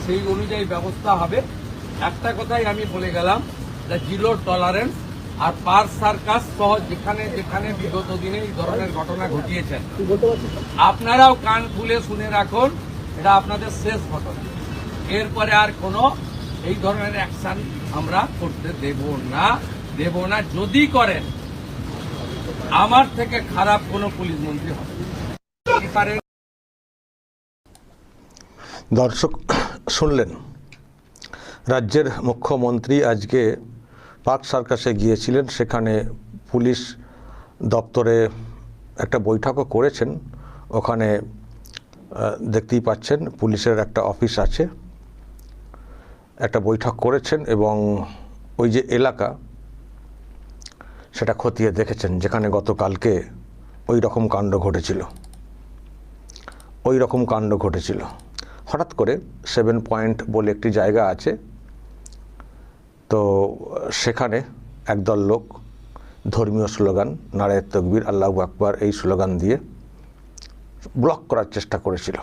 সেই অনুযায়ী ব্যবস্থা হবে। একটা কথাই আমি বলে গেলাম, যে জিরো টলারেন্স। আর পার্ক সার্কাস সহ যেখানে যেখানে বিগত দিনে এই ধরনের ঘটনা ঘটিয়েছেন, আপনারাও কান খুলে শুনে রাখুন, এটা আপনাদের শেষ ঘটনা। এরপরে আর কোনো এই ধরনের অ্যাকশন আমরা করতে দেব না। যদি করেন, আমার থেকে খারাপ কোনো পুলিশ মন্ত্রী হবে। দর্শক শুনলেন, রাজ্যের মুখ্যমন্ত্রী আজকে পার্ক সার্কাসে গিয়েছিলেন। সেখানে পুলিশ দপ্তরে একটা বৈঠকও করেছেন। ওখানে দেখতেই পাচ্ছেন পুলিশের একটা অফিস আছে, একটা বৈঠক করেছেন এবং ওই যে এলাকা সেটা খতিয়ে দেখেছেন, যেখানে গতকালকে ওই রকম কাণ্ড ঘটেছিল। হঠাৎ করে 7 পয়েন্ট বলে একটি জায়গা আছে, তো সেখানে একদল লোক ধর্মীয় স্লোগান, নারায়ে তাকবীর, আল্লাহু আকবার এই স্লোগান দিয়ে ব্লক করার চেষ্টা করেছিল।